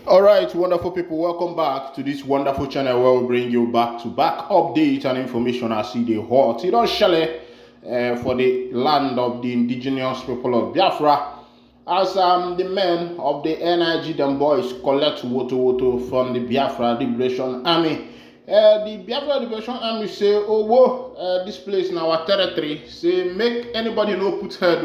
All right, wonderful people, welcome back to this wonderful channel where we bring you back-to-back updates and information as see the hot. It don't shele for the land of the indigenous people of Biafra. As the men of the NIG, them boys collect woto from the Biafra Libration Army. The Biafra Libration Army say, oh, whoa, this place in our territory. Say, make anybody no put head.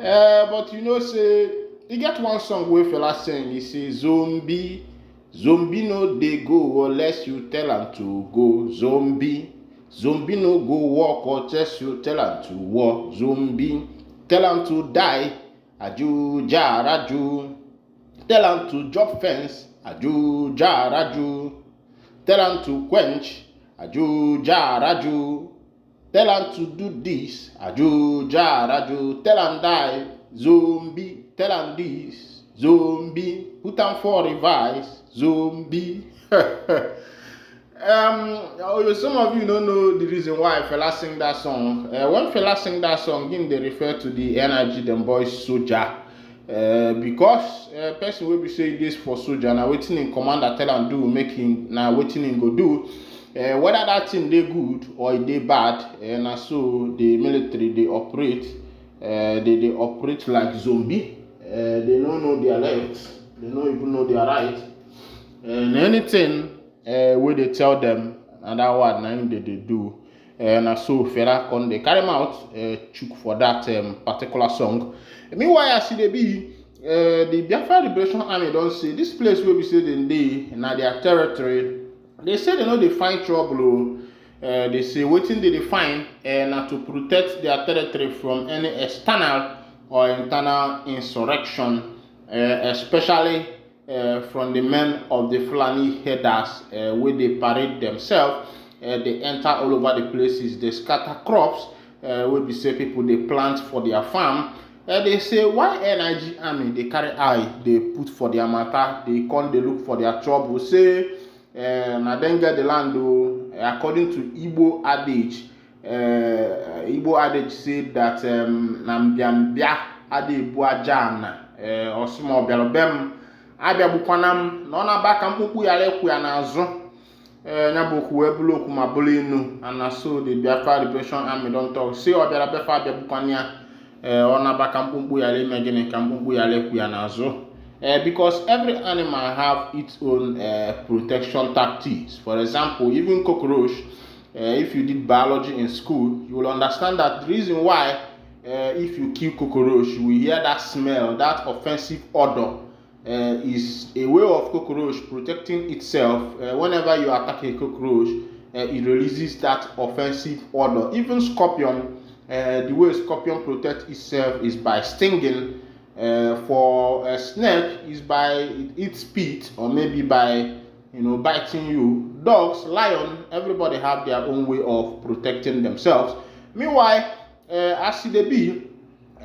But you know, say, you get one song where fella sing, he say, zombie no they go unless you tell him to go. Zombie no go walk unless you tell him to walk. Zombie, tell him to die, aju jaraju. Tell him to drop fence, aju jaraju. Tell him to quench, aju jaraju. Tell him to do this, aju jaraju. Tell him die, zombie. Tell him this, zombie. Put him for revise, zombie. Some of you don't know the reason why fella sing that song. When fella sing that song, they refer to the NIG them boys soldier. Because person will be saying this for soldier, now waiting in commander tell him do, make him now waiting in go do. Whether that thing they good or they bad, and so the military they operate, they operate like zombie. They don't know their left, they don't even know their right, and anything where they tell them and that what now they do, and so fella con they carry them out, chook for that particular song. Meanwhile, I see they be the Biafra Libration Army don't say this place where we say they in their territory. They say they know they find trouble. They say waiting they find to protect their territory from any external or internal insurrection, especially from the men of the Fulani headers, where they parade themselves. They enter all over the places. They scatter crops. Where we say people they plant for their farm. They say why NIG army they carry eye they put for their matter. They come they look for their trouble. Say. Na then get the land according to Igbo adage. Igbo adage said that Nambiambia ade buajana or small belobem abia bukwanam no na baka mpupu yale ku ya nazo nyaboku ebuloku mabolinu and so the Biafra Libration Army don't talk say obiara befa abia bukwania ona baka mpupu yale megene kampupu yale ku ya nazo. Because every animal have its own protection tactics. For example, even cockroach, if you did biology in school, you will understand that the reason why if you kill cockroach, you will hear that smell, that offensive odor, is a way of cockroach protecting itself. Whenever you attack a cockroach, it releases that offensive odor. Even scorpion, the way scorpion protects itself is by stinging. For a snake is by its spit or maybe by biting you. Dogs, lion, everybody have their own way of protecting themselves. Meanwhile, as they be,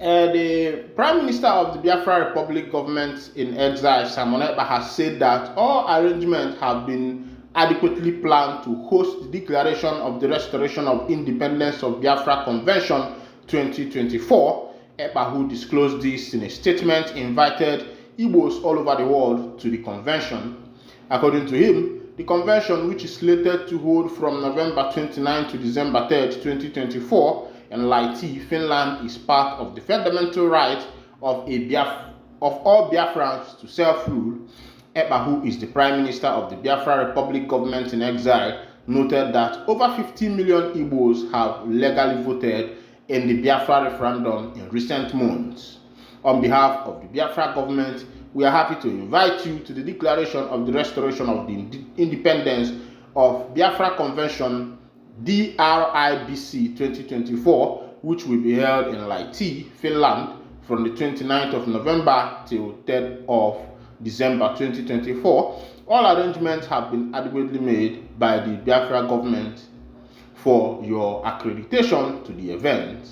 the Prime Minister of the Biafra Republic government in exile, Simon Ekpa, has said that all arrangements have been adequately planned to host the declaration of the restoration of independence of Biafra Convention 2024. Ekpa, who disclosed this in a statement, invited Igbos all over the world to the convention. According to him, the convention, which is slated to hold from November 29 to December 3, 2024, in Lahti, Finland, is part of the fundamental right of all Biafrans to self-rule. Ekpa, who is the Prime Minister of the Biafra Republic government in exile, noted that over 50 million Igbos have legally voted in the Biafra referendum in recent months. On behalf of the Biafra government, we are happy to invite you to the declaration of the restoration of the independence of Biafra Convention DRIBC 2024, which will be held in Lahti, Finland, from the 29th of November till 3rd of December 2024. All arrangements have been adequately made by the Biafra government for your accreditation to the event.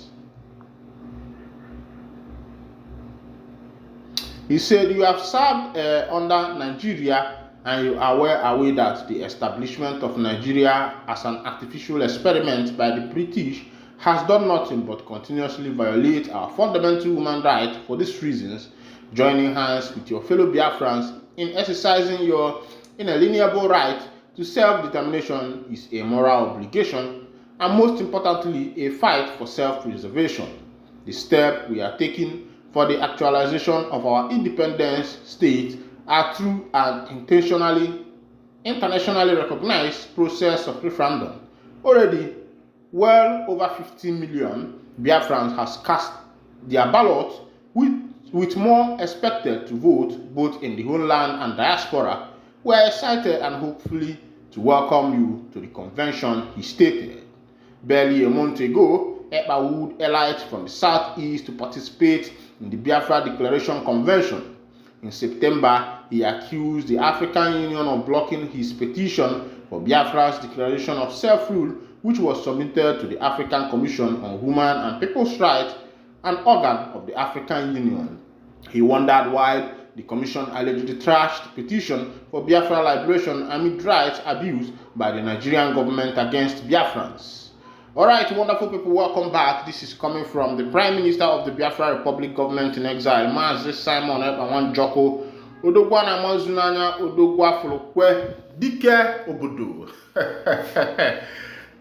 He said, you have served under Nigeria and you are well aware that the establishment of Nigeria as an artificial experiment by the British has done nothing but continuously violate our fundamental human rights. For these reasons, joining hands with your fellow Biafrans in exercising your inalienable right to self-determination is a moral obligation and, most importantly, a fight for self-preservation. The step we are taking for the actualization of our independence state are through an internationally recognized process of referendum. Already, well over 15 million Biafrans has cast their ballot, with more expected to vote both in the homeland and diaspora. We are excited and hopefully to welcome you to the convention, he stated. Barely a month ago, Ekpa wooed elites from the southeast to participate in the Biafra Declaration Convention. In September, he accused the African Union of blocking his petition for Biafra's declaration of self-rule, which was submitted to the African Commission on Human and People's Rights, an organ of the African Union. He wondered why the Commission allegedly trashed the petition for Biafra Liberation amid rights abuse by the Nigerian government against Biafrans. Alright, wonderful people, welcome back. This is coming from the Prime Minister of the Biafra Republic Government in Exile, Mazi Simon Ekpa Joko Odogwa na Mazunanya Odogwa Folokwe Dike Obodo.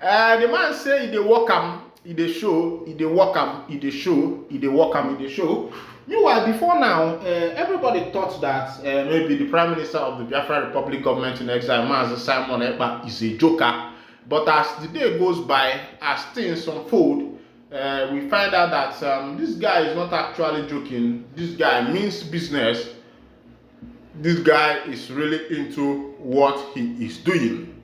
The man say he dey welcome, he dey show, he dey welcome, he dey show, he dey welcome, he dey show. Meanwhile, before now, everybody thought that maybe the Prime Minister of the Biafra Republic Government in Exile, Mazi Simon Ekpa, is a joker. But as the day goes by, as things unfold, we find out that this guy is not actually joking. This guy means business. This guy is really into what he is doing.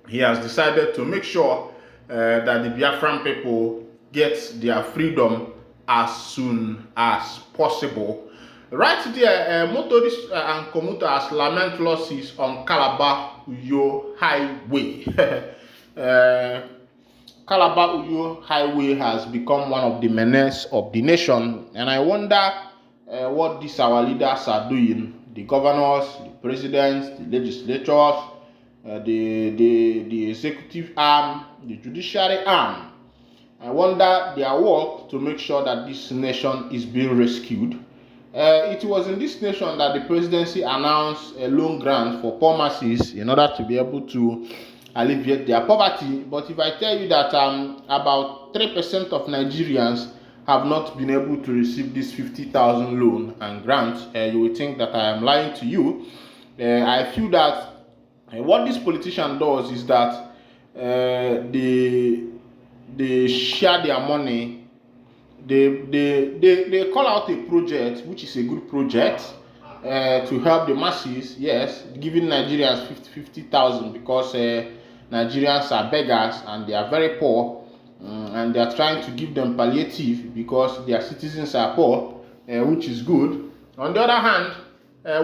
He has decided to make sure that the Biafran people get their freedom as soon as possible. Right there, motorists and commuters lament losses on Calabar-Uyo Highway. Calabar-Uyo Highway has become one of the menace of the nation, and I wonder what these our leaders are doing. The governors, the presidents, the legislators, the executive arm, the judiciary arm. I wonder their work to make sure that this nation is being rescued. It was in this nation that the presidency announced a loan grant for poor masses in order to be able to alleviate their poverty. But if I tell you that about 3% of Nigerians have not been able to receive this 50,000 loan and grant, you will think that I am lying to you. I feel that what this politician does is that they share their money. They call out a project which is a good project to help the masses, yes, giving Nigerians 50,000 because Nigerians are beggars and they are very poor, and they are trying to give them palliative because their citizens are poor, which is good. On the other hand,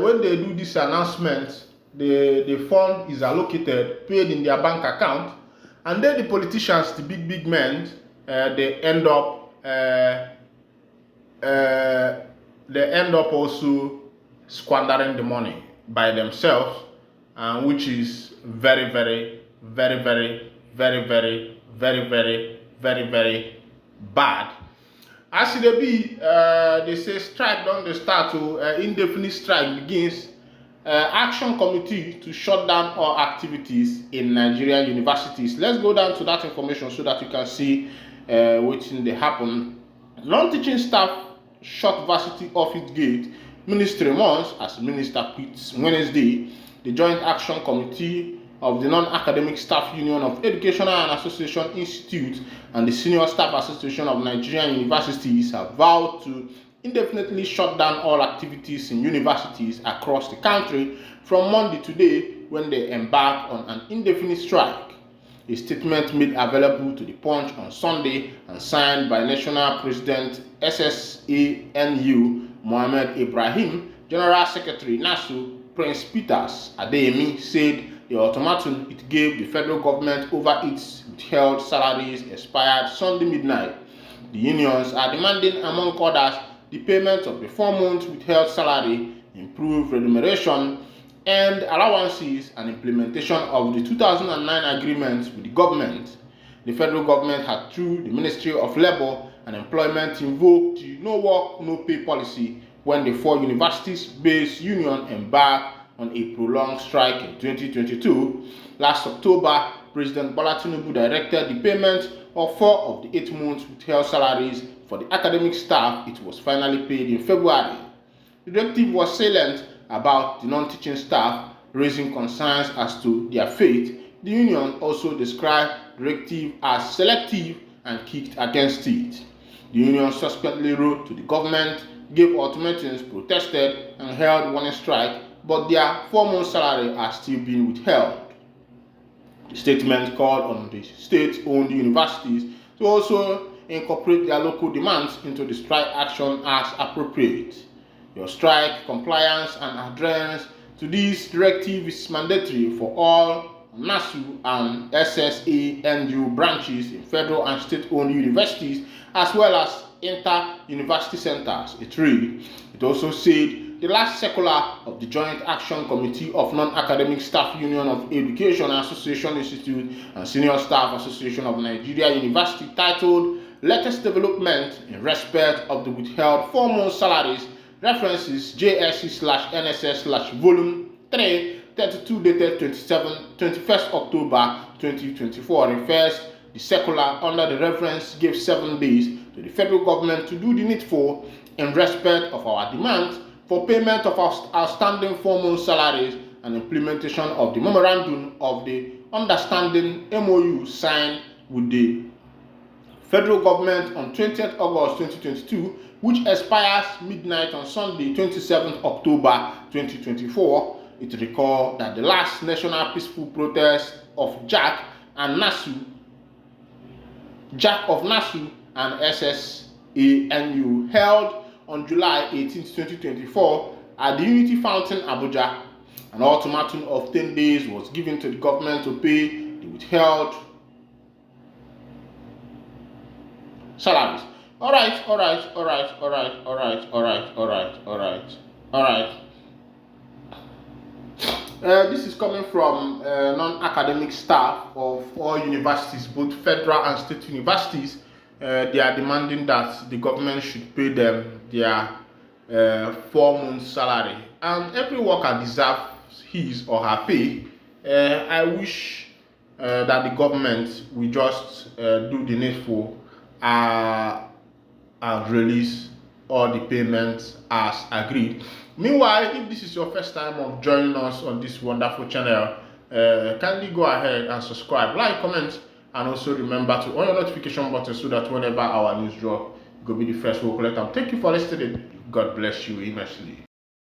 when they do this announcement, the fund is allocated, paid in their bank account, and then the politicians, the big men, they end up also squandering the money by themselves, which is very bad. As it be, they say strike don't they start to indefinite strike begins. Action committee to shut down all activities in Nigerian universities. Let's go down to that information so that you can see what's in the happen. Non-teaching staff shut varsity office gate. Ministry months as minister quits Wednesday. The Joint Action Committee of the Non-Academic Staff Union of Educational and Association Institute and the Senior Staff Association of Nigerian Universities have vowed to indefinitely shut down all activities in universities across the country from Monday today when they embark on an indefinite strike. A statement made available to the Punch on Sunday and signed by National President SSANU Mohammed Ibrahim, General Secretary NASU Prince Peters Adeyemi said the ultimatum it gave the federal government over its withheld salaries expired Sunday midnight. The unions are demanding, among others, the payment of the 4 months withheld salary, improved remuneration and allowances, and implementation of the 2009 agreement with the government. the federal government had, through the Ministry of Labour and Employment, invoked the no work, no pay policy when the 4 universities-based union embarked on a prolonged strike in 2022. Last October, President Bola Tinubu directed the payment of 4 of the 8 months withheld salaries for the academic staff. It was finally paid in February. The directive was salient about the non-teaching staff, raising concerns as to their fate. The union also described the directive as selective and kicked against it. The union subsequently wrote to the government, gave ultimatums, protested, and held one strike, but their 4-month salary are still being withheld. The statement called on the state-owned universities to also incorporate their local demands into the strike action as appropriate. Your strike compliance and adherence to this directive is mandatory for all NASU and SSANU branches in federal and state-owned universities, as well as inter-university centers. It also said the last circular of the Joint Action Committee of Non-Academic Staff Union of Education Association Institute and Senior Staff Association of Nigeria University, titled Latest Development in Respect of the Withheld 4-month Salaries, references JSC/NSS/Volume 3, 32 dated 21st October 2024, refers the circular under the reference gave 7 days to the federal government to do the needful in respect of our demand for payment of our outstanding 4-month salaries and implementation of the memorandum of the understanding MOU signed with the federal government on 20th August 2022, which expires midnight on Sunday, 27th October 2024. It recalled that the last national peaceful protest of JAC of NASU and SSANU held on July 18, 2024 at the Unity Fountain, Abuja. An ultimatum of 10 days was given to the government to pay the withheld salaries. All right. This is coming from non-academic staff of all universities, both federal and state universities. They are demanding that the government should pay them their 4-month salary, and every worker deserves his or her pay. I wish that the government will just do the needful and release all the payments as agreed. Meanwhile, if this is your first time of joining us on this wonderful channel, kindly go ahead and subscribe, like, comment, and also remember to on your notification button so that whenever our news drop, you go be the first to collect them. Thank you for listening. God bless you immensely.